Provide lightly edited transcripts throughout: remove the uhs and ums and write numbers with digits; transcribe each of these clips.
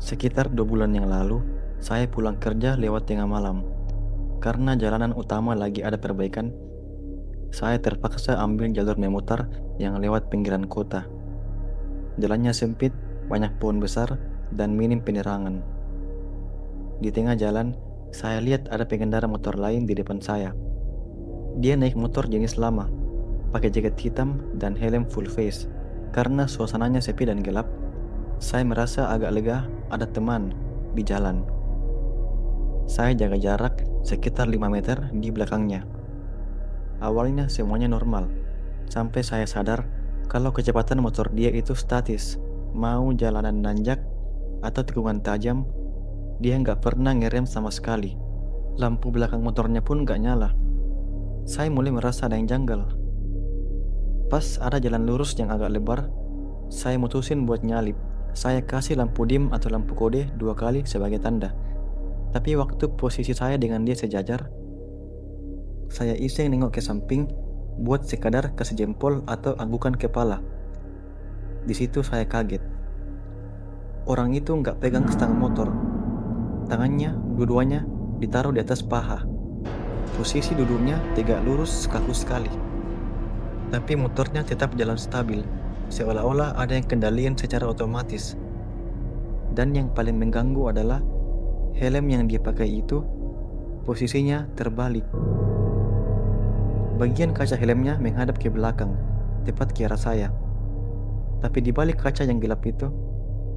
Sekitar 2 bulan yang lalu, saya pulang kerja lewat tengah malam. Karena jalanan utama lagi ada perbaikan, saya terpaksa ambil jalur memutar yang lewat pinggiran kota. Jalannya sempit, banyak pohon besar, dan minim penerangan. Di tengah jalan, saya lihat ada pengendara motor lain di depan saya. Dia naik motor jenis lama, pakai jaket hitam dan helm full face. Karena suasananya sepi dan gelap, saya merasa agak lega ada teman di jalan. Saya jaga jarak sekitar 5 meter di belakangnya. Awalnya semuanya normal, sampai saya sadar kalau kecepatan motor dia itu statis. Mau jalanan nanjak atau tikungan tajam, dia nggak pernah ngerem sama sekali. Lampu belakang motornya pun nggak nyala. Saya mulai merasa ada yang janggal. Pas ada jalan lurus yang agak lebar, saya mutusin buat nyalip. Saya kasih lampu dim atau lampu kode 2 kali sebagai tanda. Tapi waktu posisi saya dengan dia sejajar, saya iseng nengok ke samping buat sekadar kasih jempol atau anggukan kepala. Di situ saya kaget. Orang itu nggak pegang stang motor. Tangannya dua-duanya ditaruh di atas paha. Posisi duduknya tegak lurus kaku sekali. Tapi motornya tetap jalan stabil, seolah-olah ada yang kendaliin secara otomatis. Dan yang paling mengganggu adalah helm yang dia pakai itu posisinya terbalik. Bagian kaca helmnya menghadap ke belakang, tepat ke arah saya. Tapi di balik kaca yang gelap itu,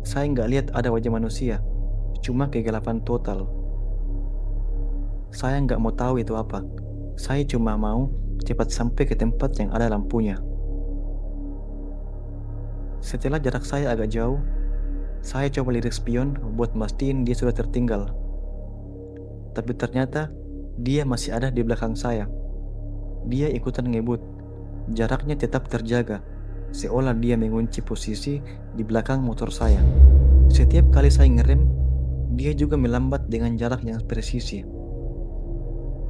saya nggak lihat ada wajah manusia, cuma kegelapan total. Saya nggak mau tahu itu apa. Saya cuma mau cepat sampai ke tempat yang ada lampunya. Setelah jarak saya agak jauh, saya coba lirik spion buat mastiin dia sudah tertinggal. Tapi ternyata dia masih ada di belakang saya. Dia ikutan ngebut. Jaraknya tetap terjaga, seolah dia mengunci posisi di belakang motor saya. Setiap kali saya ngerem, dia juga melambat dengan jarak yang presisi.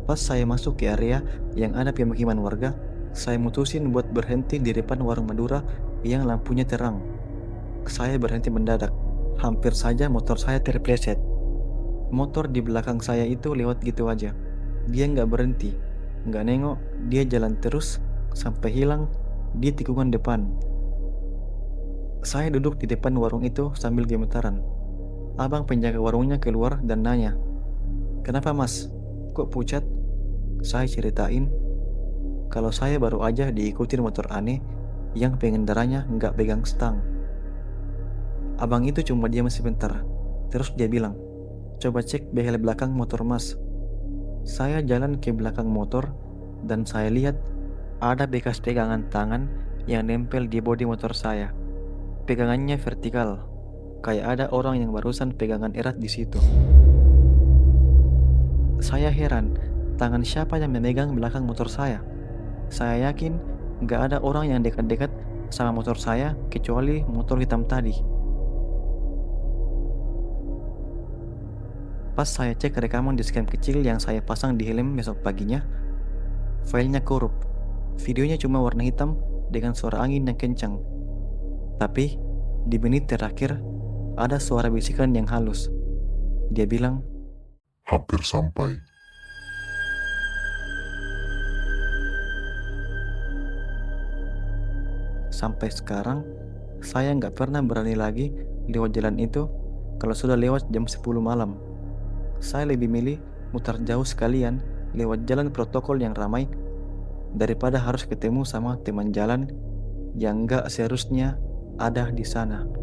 Pas saya masuk ke area yang ada pemukiman warga, saya mutusin buat berhenti di depan warung Madura yang lampunya terang. Saya berhenti mendadak. Hampir saja motor saya terpleset. Motor di belakang saya itu lewat gitu aja. Dia nggak berhenti, nggak nengok, dia jalan terus sampai hilang di tikungan depan. Saya duduk di depan warung itu sambil gemetaran. Abang penjaga warungnya keluar dan nanya, "Kenapa mas? Kok pucat?" Saya ceritain kalau saya baru aja diikutin motor aneh yang pengendaranya nggak pegang stang. Abang itu cuma diam sebentar, terus dia bilang, "Coba cek behel belakang motor mas." Saya jalan ke belakang motor dan saya lihat ada bekas pegangan tangan yang nempel di bodi motor saya. Pegangannya vertikal, kayak ada orang yang barusan pegangan erat di situ. Saya heran, tangan siapa yang memegang belakang motor saya? Saya yakin gak ada orang yang dekat-dekat sama motor saya kecuali motor hitam tadi. Pas saya cek rekaman di scam kecil yang saya pasang di helm besok paginya, filenya korup. Videonya cuma warna hitam dengan suara angin yang kencang. Tapi di menit terakhir ada suara bisikan yang halus. Dia bilang, Hampir sampai. sampai sekarang saya nggak pernah berani lagi lewat jalan itu kalau sudah lewat jam 10 malam. Saya lebih milih mutar jauh sekalian lewat jalan protokol yang ramai daripada harus ketemu sama teman jalan yang nggak seharusnya ada di sana.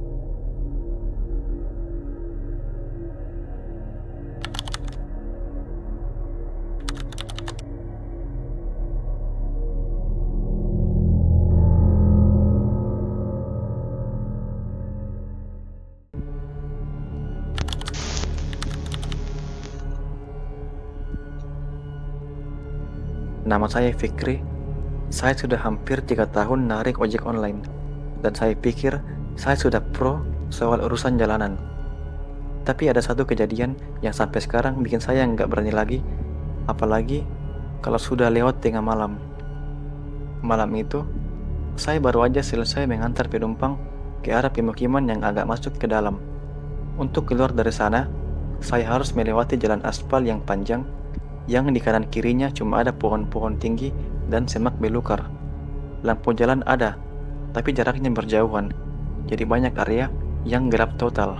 Nama saya Fikri. Saya sudah hampir 3 tahun narik ojek online, dan saya pikir saya sudah pro soal urusan jalanan. Tapi ada satu kejadian yang sampai sekarang bikin saya nggak berani lagi, apalagi kalau sudah lewat tengah malam. Malam itu, saya baru aja selesai mengantar penumpang ke arah pemukiman yang agak masuk ke dalam. Untuk keluar dari sana, saya harus melewati jalan aspal yang panjang, yang di kanan kirinya cuma ada pohon-pohon tinggi dan semak belukar. Lampu jalan ada, tapi jaraknya berjauhan, jadi banyak area yang gelap total.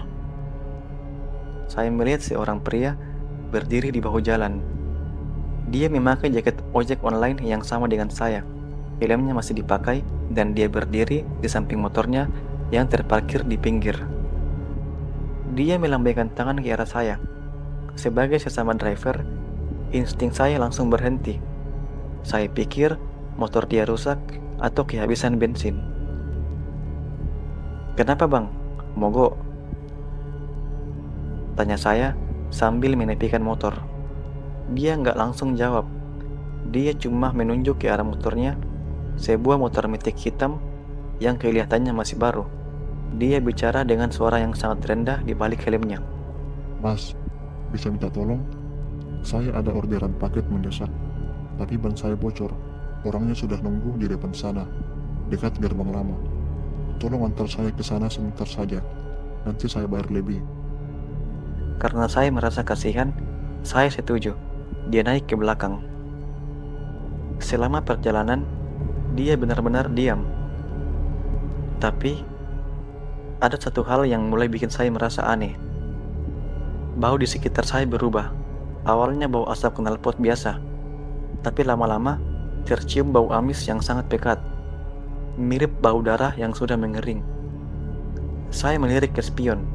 Saya melihat seorang pria berdiri di bahu jalan. Dia memakai jaket ojek online yang sama dengan saya. Helmnya masih dipakai dan dia berdiri di samping motornya yang terparkir di pinggir. Dia melambaikan tangan ke arah saya. Sebagai sesama driver, insting saya langsung berhenti. Saya pikir motor dia rusak atau kehabisan bensin. "Kenapa bang? Mogok?" tanya saya sambil menepikan motor. Dia nggak langsung jawab. Dia cuma menunjuk ke arah motornya, sebuah motor metik hitam yang kelihatannya masih baru. Dia bicara dengan suara yang sangat rendah di balik helmnya. Mas, bisa minta tolong? Saya ada orderan paket mendesak, tapi ban saya bocor. Orangnya sudah nunggu di depan sana, dekat gerbang lama. Tolong antar saya ke sana sebentar saja, nanti saya bayar lebih. Karena saya merasa kasihan, saya setuju. Dia naik ke belakang. Selama perjalanan, dia benar-benar diam. Tapi ada satu hal yang mulai bikin saya merasa aneh. Bau di sekitar saya berubah. Awalnya bau asap knalpot biasa, tapi lama-lama tercium bau amis yang sangat pekat, mirip bau darah yang sudah mengering. Saya melirik ke spion,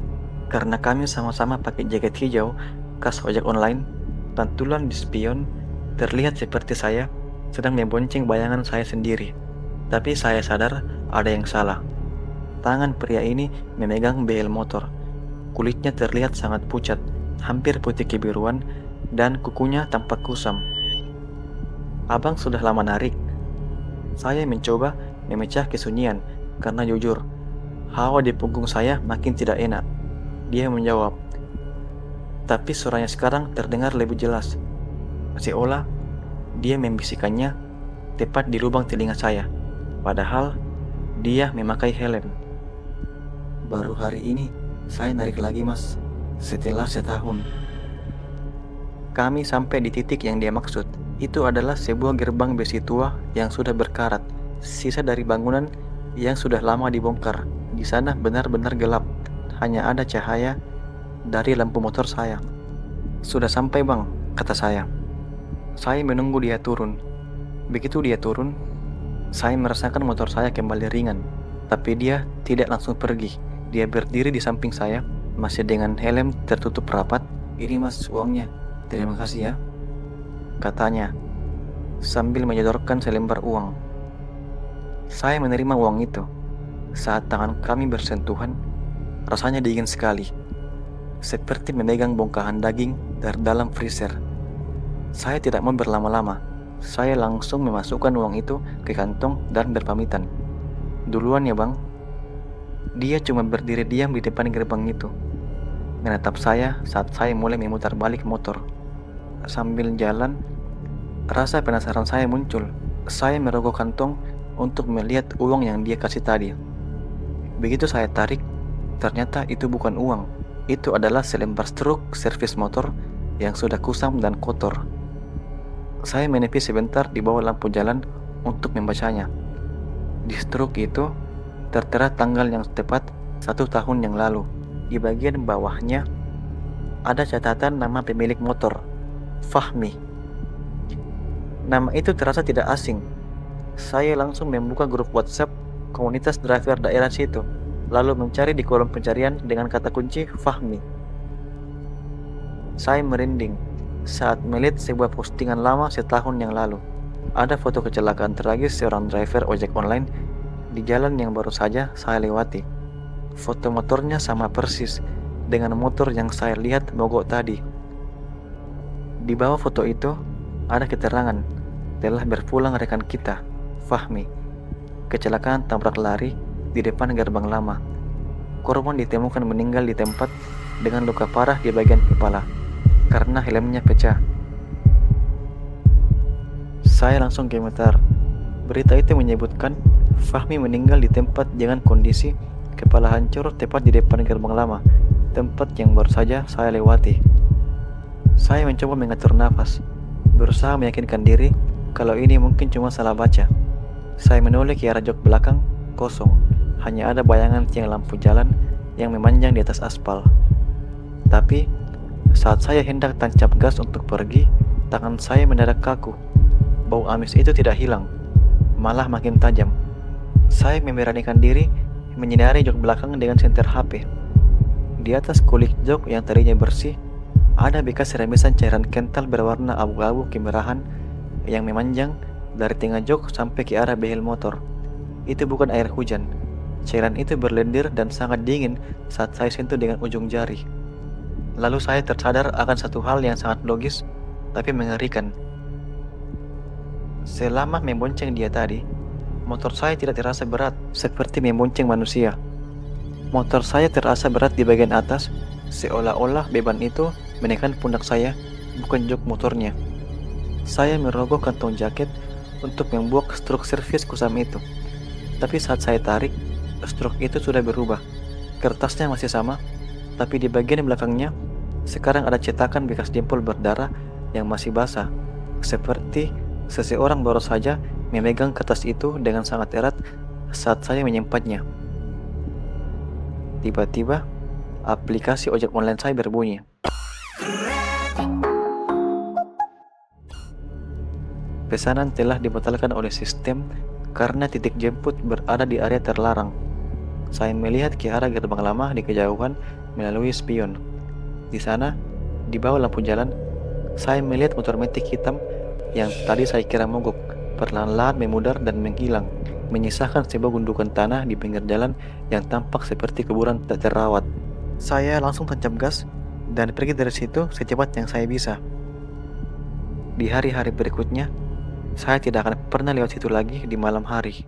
karena kami sama-sama pakai jaket hijau khas ojek online. Pantulan di spion terlihat seperti saya sedang membonceng bayangan saya sendiri. Tapi saya sadar ada yang salah. Tangan pria ini memegang bel motor. Kulitnya terlihat sangat pucat, hampir putih kebiruan, dan kukunya tampak kusam. "Abang sudah lama narik?" Saya mencoba memecah kesunyian, karena jujur, hawa di punggung saya makin tidak enak. Dia menjawab, tapi suaranya sekarang terdengar lebih jelas. Seolah dia membisikkannya tepat di lubang telinga saya, padahal dia memakai helm. "Baru hari ini saya narik lagi mas, setelah setahun." Kami sampai di titik yang dia maksud. Itu adalah sebuah gerbang besi tua yang sudah berkarat, sisa dari bangunan yang sudah lama dibongkar. Di sana benar-benar gelap, hanya ada cahaya dari lampu motor saya. "Sudah sampai bang," kata saya. Saya menunggu dia turun. Begitu dia turun, saya merasakan motor saya kembali ringan, tapi dia tidak langsung pergi. Dia berdiri di samping saya, masih dengan helm tertutup rapat. "Ini mas uangnya, terima kasih ya," katanya, sambil menyodorkan selembar uang. Saya menerima uang itu. Saat tangan kami bersentuhan, rasanya dingin sekali, seperti memegang bongkahan daging dari dalam freezer. Saya tidak mau berlama-lama. Saya langsung memasukkan uang itu ke kantong dan berpamitan. "Duluan ya bang." Dia cuma berdiri diam di depan gerbang itu, menatap saya saat saya mulai memutar balik motor. Sambil jalan, rasa penasaran saya muncul. Saya merogoh kantong untuk melihat uang yang dia kasih tadi. Begitu saya tarik, ternyata itu bukan uang. Itu adalah selembar struk servis motor yang sudah kusam dan kotor. Saya menepi sebentar di bawah lampu jalan untuk membacanya. Di struk itu tertera tanggal yang tepat 1 tahun yang lalu. Di bagian bawahnya ada catatan nama pemilik motor, Fahmi. Nama itu terasa tidak asing. Saya langsung membuka grup WhatsApp komunitas driver daerah situ, lalu mencari di kolom pencarian dengan kata kunci Fahmi. Saya merinding saat melihat sebuah postingan lama setahun yang lalu. Ada foto kecelakaan tragis seorang driver ojek online di jalan yang baru saja saya lewati. Foto motornya sama persis dengan motor yang saya lihat mogok tadi. Di bawah foto itu ada keterangan, telah berpulang rekan kita, Fahmi. Kecelakaan tabrak lari di depan gerbang lama. Korban ditemukan meninggal di tempat dengan luka parah di bagian kepala karena helmnya pecah. Saya langsung gemetar. Berita itu menyebutkan Fahmi meninggal di tempat dengan kondisi kepala hancur tepat di depan gerbang lama. tempat yang baru saja saya lewati. Saya mencoba mengatur nafas, berusaha meyakinkan diri kalau ini mungkin cuma salah baca. Saya menoleh ke arah jok belakang, kosong. Hanya ada bayangan tiang lampu jalan yang memanjang di atas aspal. Tapi, saat saya hendak tancap gas untuk pergi, tangan saya mendadak kaku. Bau amis itu tidak hilang, malah makin tajam. Saya memberanikan diri menyinari jok belakang dengan senter HP. Di atas kulit jok yang tadinya bersih, ada bekas remesan cairan kental berwarna abu-abu kemerahan yang memanjang dari tengah jok sampai ke arah behel motor. Itu bukan air hujan. Cairan itu berlendir dan sangat dingin saat saya sentuh dengan ujung jari. Lalu saya tersadar akan satu hal yang sangat logis tapi mengerikan. Selama membonceng dia tadi, motor saya tidak terasa berat seperti membonceng manusia. Motor saya terasa berat di bagian atas, seolah-olah beban itu menekan pundak saya, bukan jok motornya. Saya merogoh kantong jaket untuk membuang struk servis kusam itu. Tapi saat saya tarik, struk itu sudah berubah. Kertasnya masih sama, tapi di bagian belakangnya sekarang ada cetakan bekas jempol berdarah yang masih basah, seperti seseorang baru saja memegang kertas itu dengan sangat erat saat saya menyempatnya. Tiba-tiba, aplikasi ojek online saya berbunyi. Pesanan telah dibatalkan oleh sistem karena titik jemput berada di area terlarang. Saya melihat ke arah gerbang lama di kejauhan melalui spion. Di sana, di bawah lampu jalan, saya melihat motor metik hitam yang tadi saya kira mogok, perlahan-lahan memudar dan menghilang, menyisakan sebuah gundukan tanah di pinggir jalan yang tampak seperti kuburan tak terawat. Saya langsung tancap gas dan pergi dari situ secepat yang saya bisa. Di hari-hari berikutnya, saya tidak akan pernah lewat situ lagi di malam hari.